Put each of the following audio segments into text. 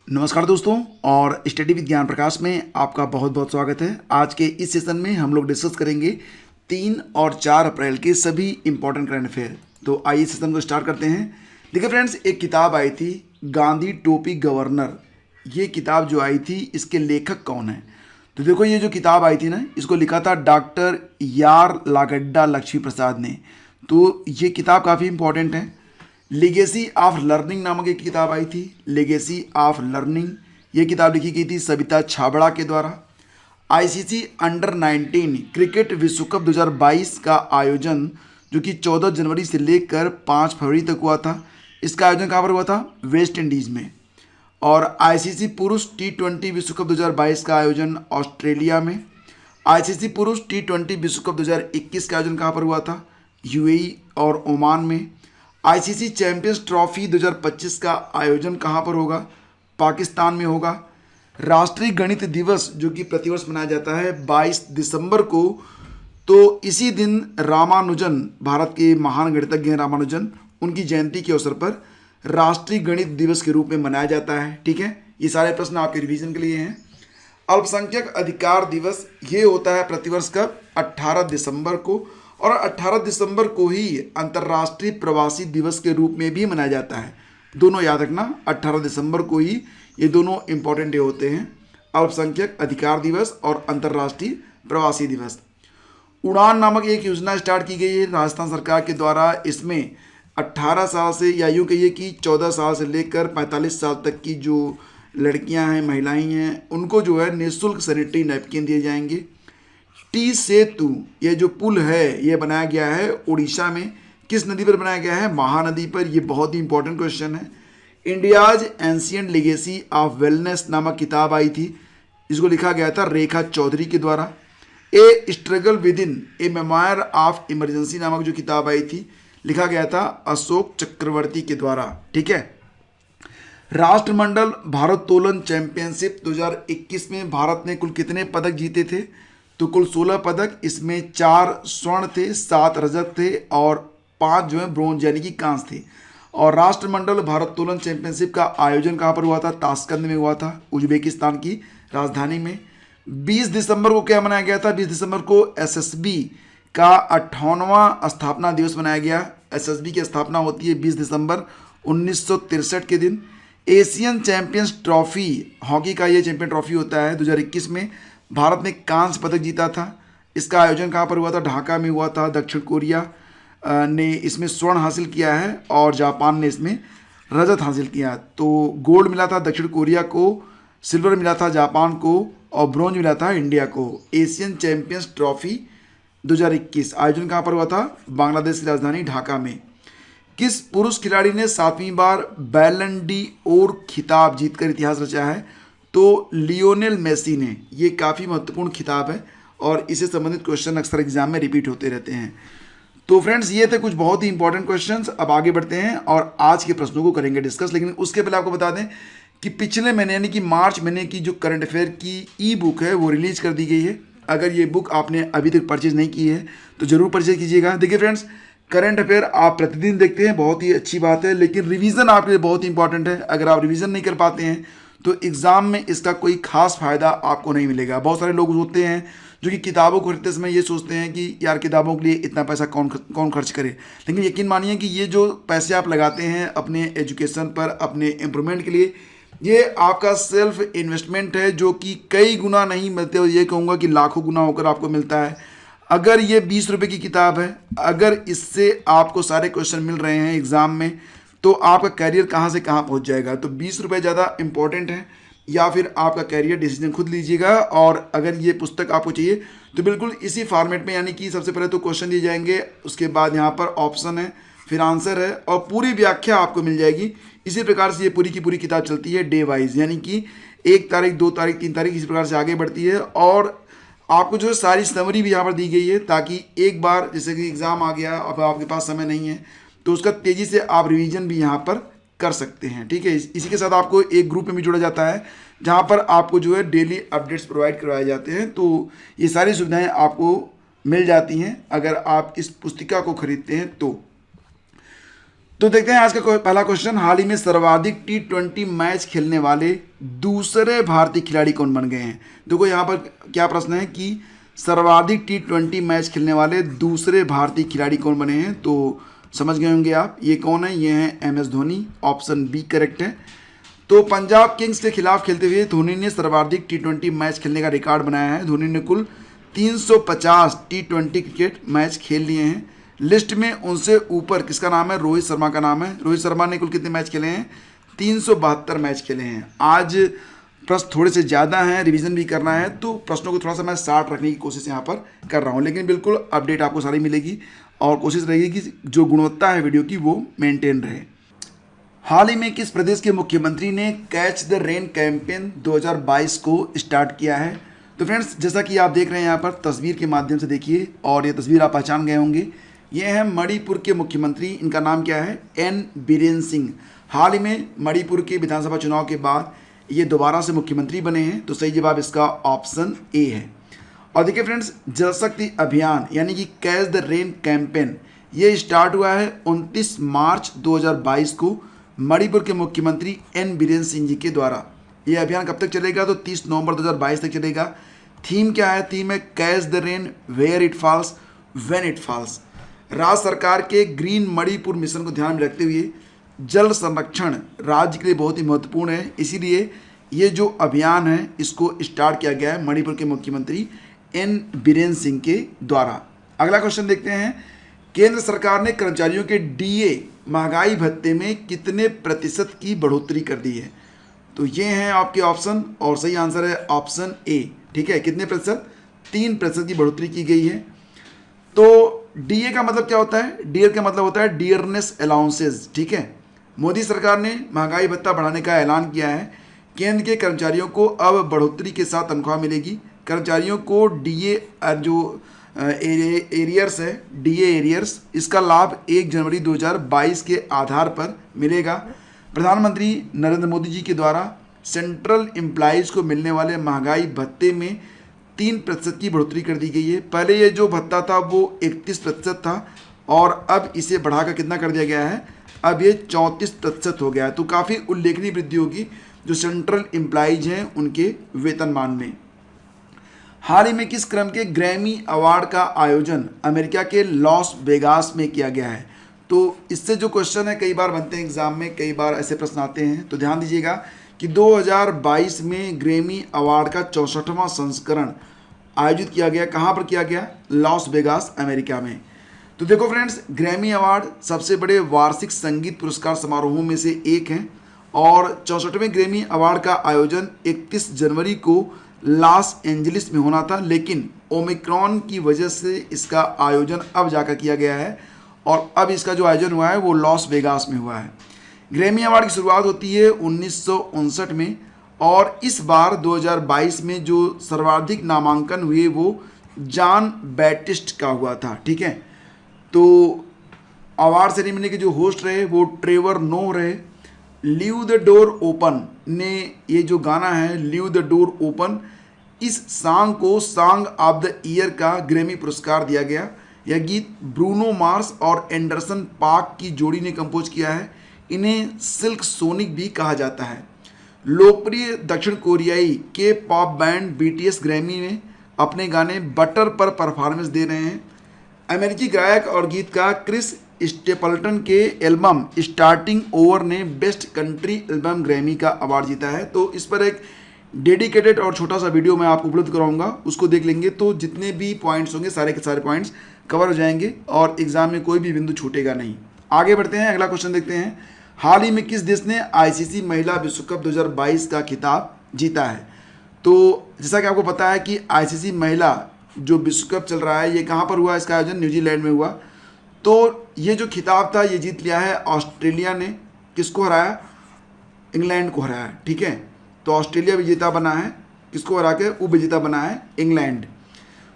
नमस्कार दोस्तों और स्टडी विद ज्ञान प्रकाश में आपका बहुत बहुत स्वागत है। आज के इस सेशन में हम लोग डिस्कस करेंगे 3 और 4 अप्रैल के सभी इंपॉर्टेंट करंट अफेयर। तो आइए सेशन को स्टार्ट करते हैं। देखिए फ्रेंड्स, एक किताब आई थी गांधी टोपी गवर्नर। ये किताब जो आई थी, इसके लेखक कौन है? तो देखो, ये जो किताब आई थी ना, इसको लिखा था डॉक्टर यार लागड्डा लक्ष्मी प्रसाद ने। तो ये किताब काफ़ी इंपॉर्टेंट है। लेगेसी ऑफ लर्निंग नामक एक किताब आई थी, लेगेसी ऑफ लर्निंग। ये किताब लिखी गई थी सविता छाबड़ा के द्वारा। आईसीसी अंडर 19 क्रिकेट विश्व कप 2022 का आयोजन जो कि 14 जनवरी से लेकर 5 फरवरी तक हुआ था, इसका आयोजन कहाँ पर हुआ था? वेस्ट इंडीज़ में। और आईसीसी पुरुष T20 विश्व कप 2022 का आयोजन ऑस्ट्रेलिया में। आईसीसी पुरुष T20 विश्व कप 2021 का आयोजन कहाँ पर हुआ था? यूएई और ओमान में। आईसीसी चैंपियंस ट्रॉफी 2025 का आयोजन कहाँ पर होगा? पाकिस्तान में होगा। राष्ट्रीय गणित दिवस जो कि प्रतिवर्ष मनाया जाता है 22 दिसंबर को, तो इसी दिन रामानुजन, भारत के महान गणितज्ञ हैं रामानुजन, उनकी जयंती के अवसर पर राष्ट्रीय गणित दिवस के रूप में मनाया जाता है। ठीक है, ये सारे प्रश्न आपके रिवीजन के लिए हैं। अल्पसंख्यक अधिकार दिवस ये होता है प्रतिवर्ष कब? 18 दिसंबर को। और 18 दिसंबर को ही अंतर्राष्ट्रीय प्रवासी दिवस के रूप में भी मनाया जाता है। दोनों याद रखना, 18 दिसंबर को ही ये दोनों इंपॉर्टेंट डे होते हैं, अल्पसंख्यक अधिकार दिवस और अंतर्राष्ट्रीय प्रवासी दिवस। उड़ान नामक एक योजना स्टार्ट की गई है राजस्थान सरकार के द्वारा। इसमें 18 साल से, या यूँ कहिए कि 14 साल से लेकर 45 साल तक की जो लड़कियां हैं, महिलाएं हैं, उनको जो है निःशुल्क सैनिटरी नैपकिन दिए जाएंगे। टी सेतु, ये जो पुल है, ये बनाया गया है उड़ीसा में। किस नदी पर बनाया गया है? महानदी पर। ये बहुत ही इंपॉर्टेंट क्वेश्चन है। India's ancient legacy of wellness नामक किताब आई थी, इसको लिखा गया था रेखा चौधरी के द्वारा। ए struggle with in A memoir of emergency नामक जो किताब आई थी, लिखा गया था अशोक चक्रवर्ती के द्वारा। ठीक है। राष्ट्रमंडल भारोत्तोलन चैंपियनशिप 2021 में भारत ने कुल कितने पदक जीते थे? तो कुल 16 पदक। इसमें 4 स्वर्ण थे, 7 रजत थे और 5 जो है ब्रोंज यानी कि कांस्य थे। और राष्ट्रमंडल भारोत्तोलन चैंपियनशिप का आयोजन कहाँ पर हुआ था? ताशकंद में हुआ था, उज्बेकिस्तान की राजधानी में। 20 दिसंबर को क्या मनाया गया था? 20 दिसंबर को एसएसबी का 58वां स्थापना दिवस मनाया गया। एसएसबी की स्थापना होती है 20 दिसंबर 1963 के दिन। एशियन चैंपियंस ट्रॉफी, हॉकी का ये चैंपियन ट्रॉफी होता है, 2021 में भारत ने कांस्य पदक जीता था। इसका आयोजन कहाँ पर हुआ था? ढाका में हुआ था। दक्षिण कोरिया ने इसमें स्वर्ण हासिल किया है और जापान ने इसमें रजत हासिल किया। तो गोल्ड मिला था दक्षिण कोरिया को, सिल्वर मिला था जापान को और ब्रॉन्ज मिला था इंडिया को। एशियन चैंपियंस ट्रॉफी 2021 आयोजन कहाँ पर हुआ था? बांग्लादेश की राजधानी ढाका में। किस पुरुष खिलाड़ी ने 7वीं बार बैलन डी ओर खिताब जीतकर इतिहास रचा है? तो लियोनेल मेसी ने। ये काफ़ी महत्वपूर्ण खिताब है और इससे संबंधित क्वेश्चन अक्सर एग्जाम में रिपीट होते रहते हैं। तो फ्रेंड्स, ये थे कुछ बहुत ही इंपॉर्टेंट क्वेश्चंस। अब आगे बढ़ते हैं और आज के प्रश्नों को करेंगे डिस्कस। लेकिन उसके पहले आपको बता दें कि पिछले महीने यानी कि मार्च महीने की जो करंट अफेयर की ई बुक है वो रिलीज कर दी गई है। अगर ये बुक आपने अभी तक परचेज नहीं की है तो ज़रूर परचेज कीजिएगा। देखिए फ्रेंड्स, करंट अफेयर आप प्रतिदिन देखते हैं, बहुत ही अच्छी बात है, लेकिन रिवीजन आपके लिए बहुत ही इंपॉर्टेंट है। अगर आप रिवीजन नहीं कर पाते हैं तो एग्ज़ाम में इसका कोई खास फ़ायदा आपको नहीं मिलेगा। बहुत सारे लोग होते हैं जो कि किताबों को खरीदते समय ये सोचते हैं कि यार किताबों के लिए इतना पैसा कौन खर्च करे। लेकिन यकीन मानिए कि ये जो पैसे आप लगाते हैं अपने एजुकेशन पर, अपने इम्प्रूवमेंट के लिए, ये आपका सेल्फ इन्वेस्टमेंट है जो कि कई गुना नहीं मिलते, और ये कहूँगा कि लाखों गुना होकर आपको मिलता है। अगर ये 20 रुपये की किताब है, अगर इससे आपको सारे क्वेश्चन मिल रहे हैं एग्ज़ाम में, तो आपका कैरियर कहाँ से कहाँ पहुँच जाएगा। तो 20 रुपये ज़्यादा इंपॉर्टेंट है या फिर आपका कैरियर डिसीजन खुद लीजिएगा। और अगर ये पुस्तक आपको चाहिए तो बिल्कुल इसी फॉर्मेट में, यानी कि सबसे पहले तो क्वेश्चन दिए जाएंगे, उसके बाद यहाँ पर ऑप्शन है, फिर आंसर है और पूरी व्याख्या आपको मिल जाएगी। इसी प्रकार से ये पूरी की पूरी किताब चलती है डे वाइज, यानी कि 1 तारीख, 2 तारीख, 3 तारीख, इसी प्रकार से आगे बढ़ती है। और आपको जो सारी समरी भी यहाँ पर दी गई है, ताकि एक बार जैसे कि एग्ज़ाम आ गया, अब आपके पास समय नहीं है, तो उसका तेज़ी से आप रिवीजन भी यहाँ पर कर सकते हैं। ठीक है। इसी के साथ आपको एक ग्रुप में भी जोड़ा जाता है जहाँ पर आपको जो है डेली अपडेट्स प्रोवाइड करवाए जाते हैं। तो ये सारी सुविधाएं आपको मिल जाती हैं अगर आप इस पुस्तिका को खरीदते हैं तो। तो देखते हैं आज का पहला क्वेश्चन। हाल ही में सर्वाधिक T20 मैच खेलने वाले दूसरे भारतीय खिलाड़ी कौन बन गए हैं। देखो यहाँ पर क्या प्रश्न है कि सर्वाधिक T20 मैच खेलने वाले दूसरे भारतीय खिलाड़ी कौन बने हैं। तो समझ गए होंगे आप, ये कौन है, ये हैं MS Dhoni. Option B correct है। तो पंजाब किंग्स के खिलाफ खेलते हुए धोनी ने सर्वाधिक T20 मैच खेलने का रिकॉर्ड बनाया है। धोनी ने कुल 350 T20 क्रिकेट मैच खेल लिए हैं। लिस्ट में उनसे ऊपर किसका नाम है, रोहित शर्मा का नाम है। रोहित शर्मा ने कुल कितने मैच खेले हैं, 372 मैच खेले हैं। आज प्रश्न थोड़े से ज़्यादा हैं, रिवीजन भी करना है, तो प्रश्नों को थोड़ा सा मैं शार्ट रखने की कोशिश यहाँ पर कर रहा हूँ, लेकिन बिल्कुल अपडेट आपको सारी मिलेगी और कोशिश रहेगी कि जो गुणवत्ता है वीडियो की वो मेंटेन रहे। हाल ही में किस प्रदेश के मुख्यमंत्री ने कैच द रेन कैंपेन 2022 को स्टार्ट किया है। तो फ्रेंड्स, जैसा कि आप देख रहे हैं यहाँ पर तस्वीर के माध्यम से देखिए, और ये तस्वीर आप पहचान गए होंगे, ये है मणिपुर के मुख्यमंत्री। इनका नाम क्या है, एन बीरेन सिंह। हाल ही में मणिपुर के विधानसभा चुनाव के बाद ये दोबारा से मुख्यमंत्री बने हैं। तो सही जवाब इसका ऑप्शन ए है। और देखिए फ्रेंड्स, जल शक्ति अभियान यानी कि कैच द रेन कैंपेन ये स्टार्ट हुआ है 29 मार्च 2022 को मणिपुर के मुख्यमंत्री एन बीरेन सिंह जी के द्वारा। ये अभियान कब तक चलेगा, तो 30 नवंबर 2022 तक चलेगा। थीम क्या है, थीम है catch the rain where it falls when it falls. राज्य सरकार के ग्रीन मणिपुर मिशन को ध्यान में रखते हुए जल संरक्षण राज्य के लिए बहुत ही महत्वपूर्ण है, इसीलिए ये जो अभियान है इसको स्टार्ट किया गया है मणिपुर के मुख्यमंत्री एन बीरेन सिंह के द्वारा। अगला क्वेश्चन देखते हैं। केंद्र सरकार ने कर्मचारियों के DA महंगाई भत्ते में कितने प्रतिशत की बढ़ोतरी कर दी है। तो ये हैं आपके ऑप्शन, और सही आंसर है ऑप्शन ए। ठीक है, कितने प्रतिशत, 3% की बढ़ोतरी की गई है। तो DA का मतलब क्या होता है, DA का मतलब होता है डियरनेस अलाउंसेज। ठीक है, मोदी सरकार ने महंगाई भत्ता बढ़ाने का ऐलान किया है। केंद्र के कर्मचारियों को अब बढ़ोतरी के साथ तनख्वाह मिलेगी। कर्मचारियों को DA जो एरियर्स है, DA एरियर्स, इसका लाभ 1 जनवरी 2022 के आधार पर मिलेगा। प्रधानमंत्री नरेंद्र मोदी जी के द्वारा सेंट्रल एम्प्लॉइज़ को मिलने वाले महंगाई भत्ते में 3% की बढ़ोतरी कर दी गई है। पहले ये जो भत्ता था वो 31% था, और अब इसे बढ़ाकर कितना कर दिया गया है, अब ये 34% हो गया है। तो काफ़ी उल्लेखनीय वृद्धि होगी जो सेंट्रल एम्प्लॉइज हैं उनके वेतनमान में। हाल ही में किस क्रम के ग्रैमी अवार्ड का आयोजन अमेरिका के लॉस वेगास में किया गया है। तो इससे जो क्वेश्चन है कई बार बनते हैं एग्जाम में, कई बार ऐसे प्रश्न आते हैं, तो ध्यान दीजिएगा कि 2022 में ग्रैमी अवार्ड का 64वां संस्करण आयोजित किया गया। कहाँ पर किया गया, लॉस वेगास अमेरिका में। तो देखो फ्रेंड्स, ग्रैमी अवार्ड सबसे बड़े वार्षिक संगीत पुरस्कार समारोहों में से एक है, और 64वें ग्रैमी अवार्ड का आयोजन 31 जनवरी को लॉस एंजलिस में होना था, लेकिन ओमिक्रॉन की वजह से इसका आयोजन अब जाकर किया गया है, और अब इसका जो आयोजन हुआ है वो लॉस वेगास में हुआ है। ग्रैमी अवार्ड की शुरुआत होती है 1959 में, और इस बार 2022 में जो सर्वाधिक नामांकन हुए वो जॉन बैटिस्ट का हुआ था। ठीक है, तो अवार्ड सेरेमनी के जो होस्ट रहे वो ट्रेवर नो रहे। लीव द डोर ओपन ने ये जो गाना है लीव द डोर ओपन, इस सॉन्ग को सॉन्ग ऑफ द ईयर का ग्रैमी पुरस्कार दिया गया। यह गीत ब्रूनो मार्स और एंडरसन पार्क की जोड़ी ने कंपोज किया है। इन्हें सिल्क सोनिक भी कहा जाता है। लोकप्रिय दक्षिण कोरियाई के पॉप बैंड BTS ग्रैमी में अपने गाने बटर पर परफॉर्मेंस दे रहे हैं। अमेरिकी गायक और गीतकार क्रिस स्टेपल्टन के एल्बम स्टार्टिंग ओवर ने बेस्ट कंट्री एल्बम ग्रैमी का अवार्ड जीता है। तो इस पर एक डेडिकेटेड और छोटा सा वीडियो मैं आपको उपलब्ध कराऊंगा, उसको देख लेंगे तो जितने भी पॉइंट्स होंगे सारे के सारे पॉइंट्स कवर हो जाएंगे और एग्जाम में कोई भी बिंदु छूटेगा नहीं। आगे बढ़ते हैं, अगला क्वेश्चन देखते हैं। हाल ही में किस देश ने ICC महिला विश्व कप 2022 का खिताब जीता है। तो जैसा कि आपको पता है कि ICC महिला जो विश्व कप चल रहा है ये कहाँ पर हुआ, इसका आयोजन न्यूजीलैंड में हुआ। तो ये जो खिताब था ये जीत लिया है ऑस्ट्रेलिया ने। किसको हराया, इंग्लैंड को हराया। ठीक है, तो ऑस्ट्रेलिया विजेता बना है, किसको हरा के उप विजेता बना है इंग्लैंड।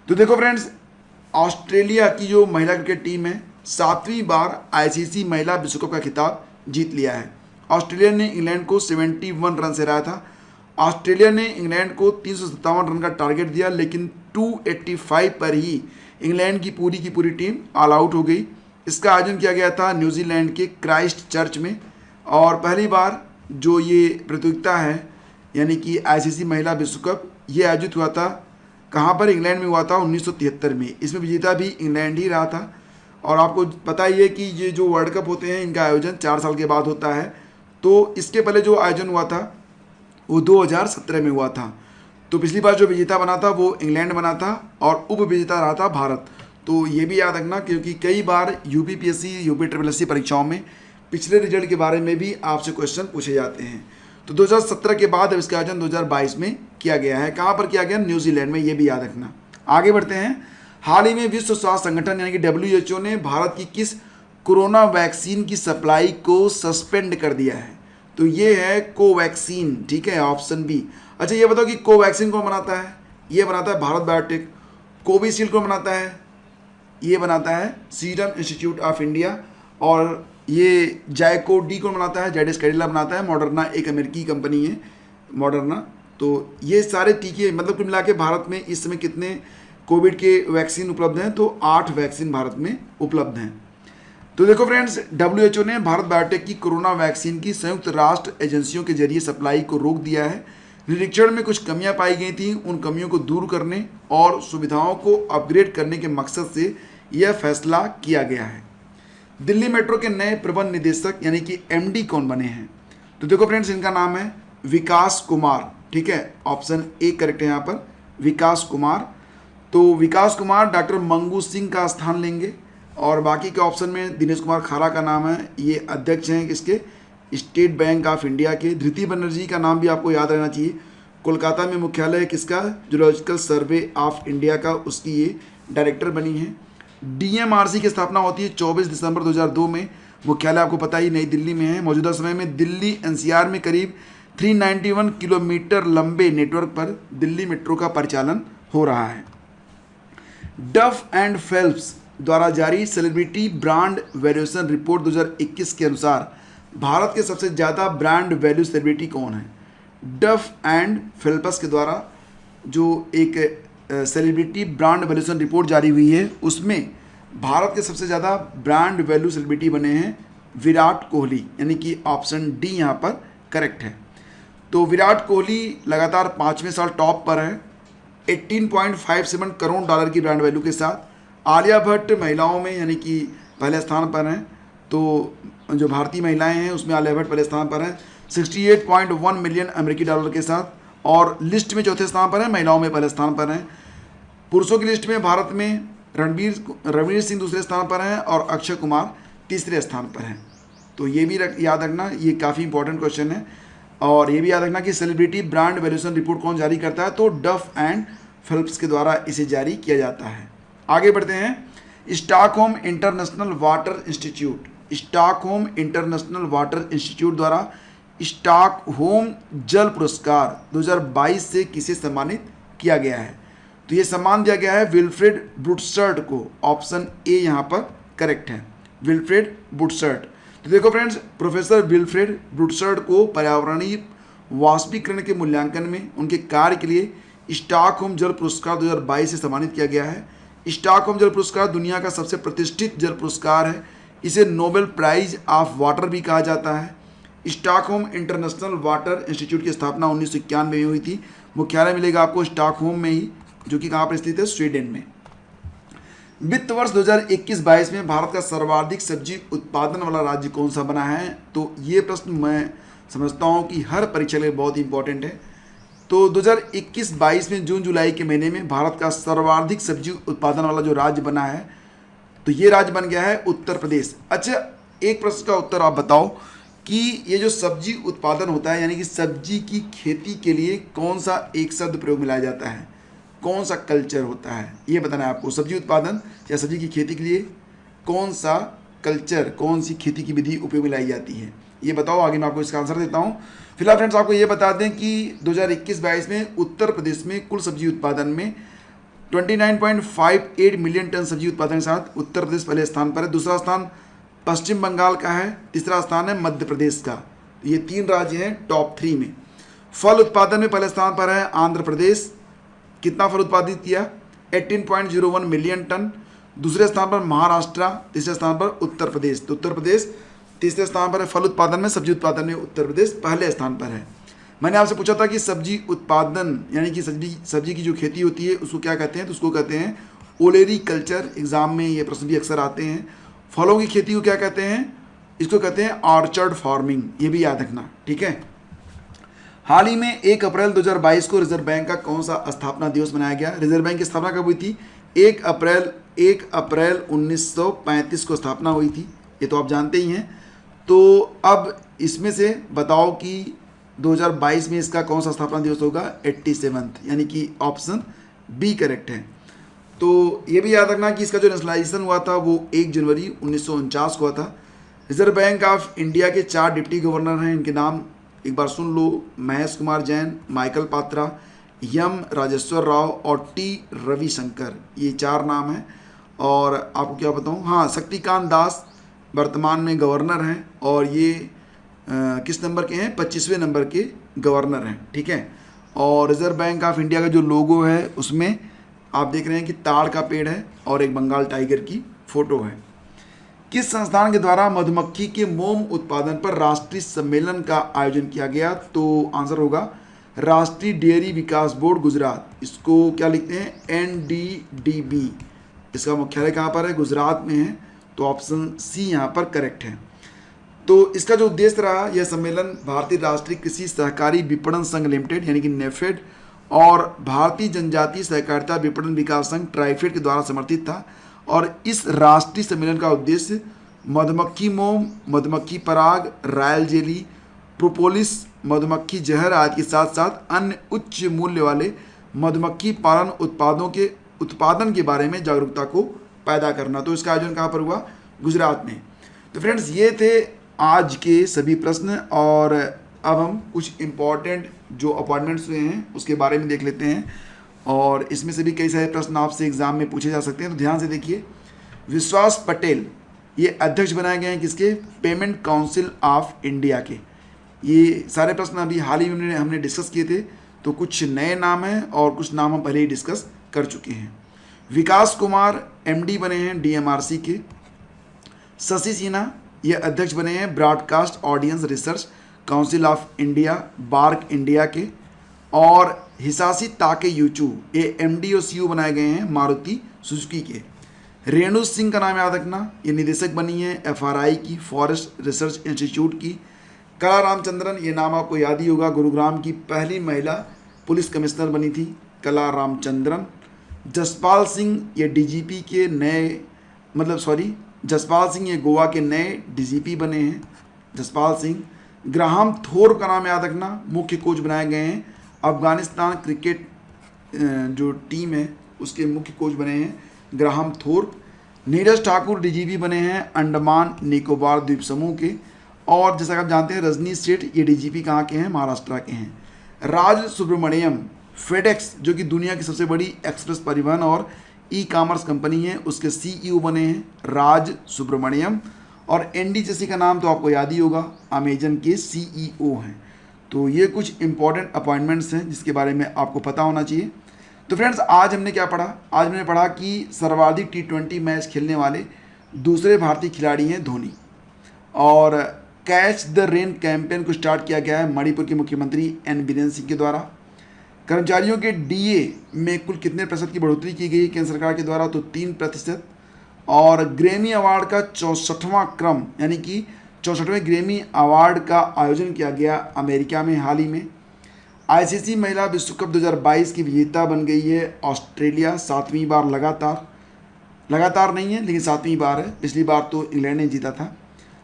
तो देखो फ्रेंड्स, ऑस्ट्रेलिया की जो महिला क्रिकेट टीम है 7वीं बार ICC महिला विश्व कप का खिताब जीत लिया है। ऑस्ट्रेलिया ने इंग्लैंड को 71 रन से हराया था। ऑस्ट्रेलिया ने इंग्लैंड को 357 रन का टारगेट दिया, लेकिन 285 पर ही इंग्लैंड की पूरी टीम ऑल आउट हो गई। इसका आयोजन किया गया था न्यूजीलैंड के क्राइस्ट चर्च में। और पहली बार जो ये प्रतियोगिता है यानी कि आईसीसी महिला विश्व कप, ये आयोजित हुआ था कहाँ पर? इंग्लैंड में हुआ था 1973 में। इसमें विजेता भी इंग्लैंड ही रहा था। और आपको पता ही है कि ये जो वर्ल्ड कप होते हैं इनका आयोजन 4 साल के बाद होता है। तो इसके पहले जो आयोजन हुआ था वो 2017 में हुआ था। तो पिछली बार जो विजेता बना था वो इंग्लैंड बना था और उप विजेता रहा था भारत। तो ये भी याद रखना, क्योंकि कई बार यूपीपीएससी यूपीएससी परीक्षाओं में पिछले रिजल्ट के बारे में भी आपसे क्वेश्चन पूछे जाते हैं। तो 2017 के बाद अब इसका आयोजन 2022 में किया गया है। कहाँ पर किया गया? न्यूजीलैंड में। ये भी याद रखना। आगे बढ़ते हैं। हाल ही में विश्व स्वास्थ्य संगठन यानी कि WHO ने भारत की किस कोरोना वैक्सीन की सप्लाई को सस्पेंड कर दिया है? तो ये है कोवैक्सीन, ठीक है, ऑप्शन बी। अच्छा ये बताओ कि कोवैक्सीन कौन बनाता है? ये बनाता है भारत बायोटेक। कोविशील्ड कौन बनाता है? ये बनाता है सीरम इंस्टीट्यूट ऑफ इंडिया। और ये जायको डी कौन बनाता है? जाइडस कैडिला बनाता है। मॉडर्ना एक अमेरिकी कंपनी है, मॉडर्ना। तो ये सारे टीके, मतलब कुल मिला के भारत में इस समय कितने कोविड के वैक्सीन उपलब्ध हैं? तो 8 वैक्सीन भारत में उपलब्ध हैं। तो देखो फ्रेंड्स, WHO ने भारत बायोटेक की कोरोना वैक्सीन की संयुक्त राष्ट्र एजेंसियों के जरिए सप्लाई को रोक दिया है। निरीक्षण में कुछ कमियां पाई गई थी, उन कमियों को दूर करने और सुविधाओं को अपग्रेड करने के मकसद से यह फैसला किया गया है। दिल्ली मेट्रो के नए प्रबंध निदेशक यानी कि MD कौन बने हैं? तो देखो फ्रेंड्स, इनका नाम है विकास कुमार, ठीक है, ऑप्शन ए करेक्ट है यहाँ पर, विकास कुमार। तो विकास कुमार डॉक्टर मंगू सिंह का स्थान लेंगे। और बाकी के ऑप्शन में दिनेश कुमार खारा का नाम है, ये अध्यक्ष हैं किसके? स्टेट बैंक ऑफ इंडिया के। धृति बनर्जी का नाम भी आपको याद रहना चाहिए। कोलकाता में मुख्यालय है किसका? जूलॉजिकल सर्वे ऑफ इंडिया का, उसकी ये डायरेक्टर बनी है। DMRC की स्थापना होती है 24 दिसंबर 2002 में। मुख्यालय आपको पता ही नई दिल्ली में है। मौजूदा समय में दिल्ली NCR में करीब 391 किलोमीटर लंबे नेटवर्क पर दिल्ली मेट्रो का परिचालन हो रहा है। डफ एंड फेल्प्स द्वारा जारी सेलिब्रिटी ब्रांड वैल्यूएशन रिपोर्ट 2021 के अनुसार भारत के सबसे ज़्यादा ब्रांड वैल्यू सेलिब्रिटी कौन है? डफ एंड फेल्प्स के द्वारा जो एक सेलिब्रिटी ब्रांड वैल्यूएशन रिपोर्ट जारी हुई है, उसमें भारत के सबसे ज़्यादा ब्रांड वैल्यू सेलिब्रिटी बने हैं विराट कोहली, यानी कि ऑप्शन डी यहाँ पर करेक्ट है। तो विराट कोहली लगातार 5वें साल टॉप पर है 18.57 करोड़ डॉलर की ब्रांड वैल्यू के साथ। आलिया भट्ट महिलाओं में यानी कि पहले स्थान पर हैं। तो जो भारतीय महिलाएं हैं उसमें आलिया भट्ट पहले स्थान पर हैं 68.1 मिलियन अमेरिकी डॉलर के साथ। और लिस्ट में चौथे स्थान पर है, महिलाओं में पहले स्थान पर हैं। पुरुषों की लिस्ट में भारत में रणवीर सिंह दूसरे स्थान पर हैं और अक्षय कुमार तीसरे स्थान पर हैं। तो ये भी याद रखना, ये काफ़ी इंपॉर्टेंट क्वेश्चन है। और ये भी याद रखना कि सेलिब्रिटी ब्रांड वैल्यूएशन रिपोर्ट कौन जारी करता है? तो डफ एंड फेल्प्स के द्वारा इसे जारी किया जाता है। आगे बढ़ते हैं। Stockholm international water institute, Stockholm international water institute द्वारा स्टॉकहोम जल पुरस्कार 2022 से किसे सम्मानित किया गया है? तो ये सम्मान दिया गया है विल्फ्रेड ब्रूटसर्ट को। ऑप्शन ए यहाँ पर करेक्ट है, विल्फ्रेड ब्रूटसर्ट। तो देखो फ्रेंड्स, प्रोफेसर विल्फ्रेड ब्रूटसर्ट को पर्यावरणीय वाष्पीकरण के मूल्यांकन में उनके कार्य के लिए स्टॉकहोम जल पुरस्कार 2022 से सम्मानित किया गया है। स्टॉकहोम जल पुरस्कार दुनिया का सबसे प्रतिष्ठित जल पुरस्कार है। इसे नोबेल प्राइज ऑफ वाटर भी कहा जाता है। स्टॉकहोम इंटरनेशनल वाटर इंस्टीट्यूट की स्थापना 1991 में हुई थी। मुख्यालय मिलेगा आपको स्टॉकहोम में ही, जो कि कहाँ पर स्थित है? स्वीडन में। वित्त वर्ष 2021-22 में भारत का सर्वाधिक सब्जी उत्पादन वाला राज्य कौन सा बना है? तो ये प्रश्न मैं समझता हूँ कि हर परीक्षा के लिए बहुत इंपॉर्टेंट है। तो 2021-22 में जून जुलाई के महीने में भारत का सर्वाधिक सब्जी उत्पादन वाला जो राज्य बना है, तो ये राज्य बन गया है उत्तर प्रदेश। अच्छा, एक प्रश्न का उत्तर आप बताओ कि ये जो सब्जी उत्पादन होता है यानी कि सब्जी की खेती के लिए कौन सा एक शब्द प्रयोग में लाया जाता है? कौन सा कल्चर होता है? ये बताना है आपको। सब्जी उत्पादन या सब्जी की खेती के लिए कौन सा कल्चर, कौन सी खेती की विधि उपयोग में लाई जाती है? ये बताओ। आगे मैं आपको इसका आंसर देता हूँ। फिलहाल फ्रेंड्स आपको ये बता दें कि 2021-22 में उत्तर प्रदेश में कुल सब्जी उत्पादन में 29.58 मिलियन टन सब्जी उत्पादन के साथ उत्तर प्रदेश पहले स्थान पर है। दूसरा स्थान पश्चिम बंगाल का है। तीसरा स्थान है मध्य प्रदेश का। ये 3 राज्य हैं टॉप 3 में। फल उत्पादन में पहले स्थान पर है आंध्र प्रदेश। कितना फल उत्पादित किया? 18.01 मिलियन टन। दूसरे स्थान पर महाराष्ट्र, तीसरे स्थान पर उत्तर प्रदेश। तो उत्तर प्रदेश तीसरे स्थान पर है। फल उत्पादन में, सब्जी उत्पादन में उत्तर प्रदेश पहले स्थान पर है। मैंने आपसे पूछा था कि सब्जी उत्पादन यानी कि सब्जी की जो खेती होती है उसको क्या कहते हैं, तो उसको कहते हैं ओलेरी कल्चर। एग्जाम में ये प्रश्न भी अक्सर आते हैं। फलों की खेती को क्या कहते हैं, इसको कहते हैं ऑर्चर्ड फार्मिंग, ये भी याद रखना, ठीक है। हाल ही में 1 अप्रैल 2022 को रिजर्व बैंक का कौन सा स्थापना दिवस मनाया गया। रिजर्व बैंक की स्थापना कब हुई थी? 1 अप्रैल 1935 को स्थापना हुई थी, ये तो आप जानते ही हैं। तो अब इसमें से बताओ कि 2022 में इसका कौन सा स्थापना दिवस होगा? 87th, यानी कि ऑप्शन बी करेक्ट है। तो ये भी याद रखना कि इसका जो नेशनलाइजेशन हुआ था वो 1 जनवरी 1949 को हुआ था। रिजर्व बैंक ऑफ इंडिया के 4 डिप्टी गवर्नर हैं, इनके नाम एक बार सुन लो। महेश कुमार जैन, माइकल पात्रा, एम राजेश्वर राव और टी रविशंकर, ये 4 नाम हैं। और आपको क्या बताऊं, हाँ, शक्तिकांत दास वर्तमान में गवर्नर हैं और ये किस नंबर के हैं? 25वें नंबर के गवर्नर हैं, ठीक है। और रिजर्व बैंक ऑफ इंडिया का जो लोगो है उसमें आप देख रहे हैं कि ताड़ का पेड़ है और एक बंगाल टाइगर की फोटो है। किस संस्थान के द्वारा मधुमक्खी के मोम उत्पादन पर राष्ट्रीय सम्मेलन का आयोजन किया गया? तो आंसर होगा राष्ट्रीय डेयरी विकास बोर्ड गुजरात। इसको क्या लिखते हैं? NDDB। इसका मुख्यालय कहाँ पर है? गुजरात में है। तो ऑप्शन सी यहाँ पर करेक्ट है। तो इसका जो उद्देश्य रहा, यह सम्मेलन भारतीय राष्ट्रीय कृषि सहकारी विपणन संघ लिमिटेड यानी कि नेफेड और भारतीय जनजातीय सहकारिता विपणन विकास संघ ट्राइफेड के द्वारा समर्थित था। और इस राष्ट्रीय सम्मेलन का उद्देश्य मधुमक्खी मोम, मधुमक्खी पराग, रॉयल जेली, प्रोपोलिस, मधुमक्खी जहर आदि के साथ साथ अन्य उच्च मूल्य वाले मधुमक्खी पालन उत्पादों के उत्पादन के बारे में जागरूकता को पैदा करना। तो इसका आयोजन कहाँ पर हुआ? गुजरात में। तो फ्रेंड्स, ये थे आज के सभी प्रश्न और अब हम कुछ इम्पॉर्टेंट जो अपॉइंटमेंट्स हुए हैं उसके बारे में देख लेते हैं। और इसमें से भी कई सारे प्रश्न आपसे एग्जाम में पूछे जा सकते हैं, तो ध्यान से देखिए। विश्वास पटेल ये अध्यक्ष बनाए गए हैं किसके? पेमेंट काउंसिल ऑफ इंडिया के। ये सारे प्रश्न अभी हाल ही में हमने डिस्कस किए थे, तो कुछ नए नाम हैं और कुछ नाम हम पहले ही डिस्कस कर चुके हैं। विकास कुमार MD बने हैं DMRC के। शशि सिन्हा ये अध्यक्ष बने हैं Broadcast Audience Research Council of India BARC India के। और हिसाशी ताकेयूची ये MD और CEO बनाए गए हैं मारुति सुजुकी के। रेणु सिंह का नाम याद रखना, ये निदेशक बनी है FRI की, फॉरेस्ट रिसर्च इंस्टीट्यूट की। कला रामचंद्रन, ये नाम आपको याद ही होगा, गुरुग्राम की पहली महिला पुलिस कमिश्नर बनी थी कला रामचंद्रन। जसपाल सिंह ये DGP के नए जसपाल सिंह ये गोवा के नए DGP बने हैं, जसपाल सिंह। ग्राहम थोर्प का नाम याद रखना, मुख्य कोच बनाए गए हैं अफगानिस्तान क्रिकेट जो टीम है उसके मुख्य कोच बने हैं Graham Thorpe. Neeraj Thakur DGP बने हैं अंडमान निकोबार द्वीप समूह के। और जैसा कि आप जानते हैं रजनी सेठ ये DGP कहाँ के हैं? महाराष्ट्र के हैं। राज सुब्रमण्यम फेडेक्स जो कि दुनिया की सबसे बड़ी एक्सप्रेस परिवहन और ई-कॉमर्स कंपनी है उसके CEO बने हैं राज सुब्रमण्यम। और NDJC का नाम तो आपको याद ही होगा, अमेजन के CEO हैं। तो ये कुछ इंपॉर्टेंट अपॉइंटमेंट्स हैं जिसके बारे में आपको पता होना चाहिए। तो फ्रेंड्स, आज हमने क्या पढ़ा? आज हमने पढ़ा कि सर्वाधिक T20 मैच खेलने वाले दूसरे भारतीय खिलाड़ी हैं धोनी। और कैच द रेन कैंपेन को स्टार्ट किया गया है मणिपुर के मुख्यमंत्री N बीरेन सिंह के द्वारा। कर्मचारियों के DA में कुल कितने % की बढ़ोतरी की गई केंद्र सरकार के द्वारा? तो 3%। और ग्रैमी अवार्ड का 64वां क्रम यानी कि 64वें ग्रैमी अवार्ड का आयोजन किया गया अमेरिका में हाल ही में। ICC महिला विश्व कप 2022 की विजेता बन गई है ऑस्ट्रेलिया 7वीं बार लगातार नहीं है लेकिन 7वीं बार है, पिछली बार तो इंग्लैंड ने जीता था।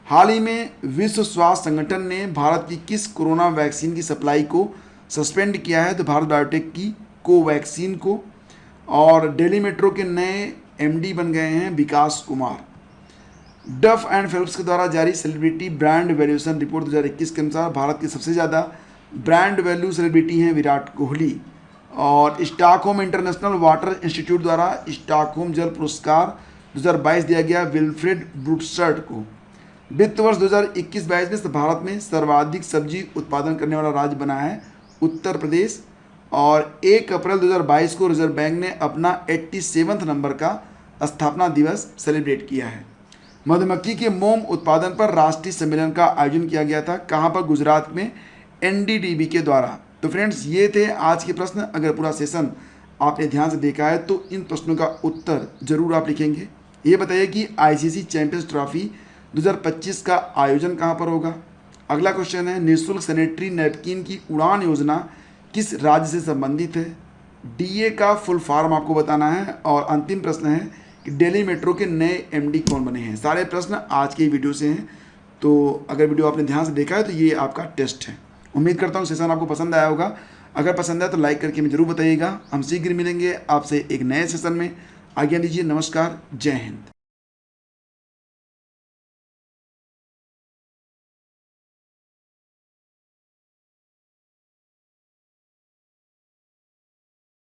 हाल ही में विश्व स्वास्थ्य संगठन ने भारत की किस कोरोना वैक्सीन की सप्लाई को सस्पेंड किया है? तो भारत बायोटेक की कोवैक्सीन को। और दिल्ली मेट्रो के नए MD बन गए हैं विकास कुमार। डफ एंड फिलिप्स के द्वारा जारी सेलिब्रिटी ब्रांड वैल्यूएशन रिपोर्ट 2021 के अनुसार भारत के सबसे ज़्यादा ब्रांड वैल्यू सेलिब्रिटी हैं विराट कोहली। और स्टॉकहोम इंटरनेशनल वाटर इंस्टीट्यूट द्वारा स्टॉकहोम जल पुरस्कार 2022 दिया गया विल्फ्रेड ब्रूटसर्ट को। वित्त वर्ष 2021-22 में भारत में सर्वाधिक सब्जी उत्पादन करने वाला राज्य बना है उत्तर प्रदेश। और 1 अप्रैल 2022 को रिजर्व बैंक ने अपना 87वें नंबर का स्थापना दिवस सेलिब्रेट किया है। मधुमक्खी के मोम उत्पादन पर राष्ट्रीय सम्मेलन का आयोजन किया गया था, कहाँ पर? गुजरात में एनडीडीबी के द्वारा। तो फ्रेंड्स ये थे आज के प्रश्न। अगर पूरा सेशन आपने ध्यान से देखा है तो इन प्रश्नों का उत्तर जरूर आप लिखेंगे। ये बताइए कि आईसीसी चैंपियंस ट्रॉफी 2025 का आयोजन कहाँ पर होगा? अगला क्वेश्चन है, निःशुल्क सैनिटरी नैपकिन की उड़ान योजना किस राज्य से संबंधित है? डीए का फुल फॉर्म आपको बताना है। और अंतिम प्रश्न है कि दिल्ली मेट्रो के नए एमडी कौन बने हैं? सारे प्रश्न आज के वीडियो से हैं, तो अगर वीडियो आपने ध्यान से देखा है तो ये आपका टेस्ट है। उम्मीद करता हूँ सेशन आपको पसंद आया होगा। अगर पसंद आया तो लाइक करके हमें जरूर बताइएगा। हम शीघ्र मिलेंगे आपसे एक नए सेशन में। आज्ञा दीजिए, नमस्कार, जय हिंद।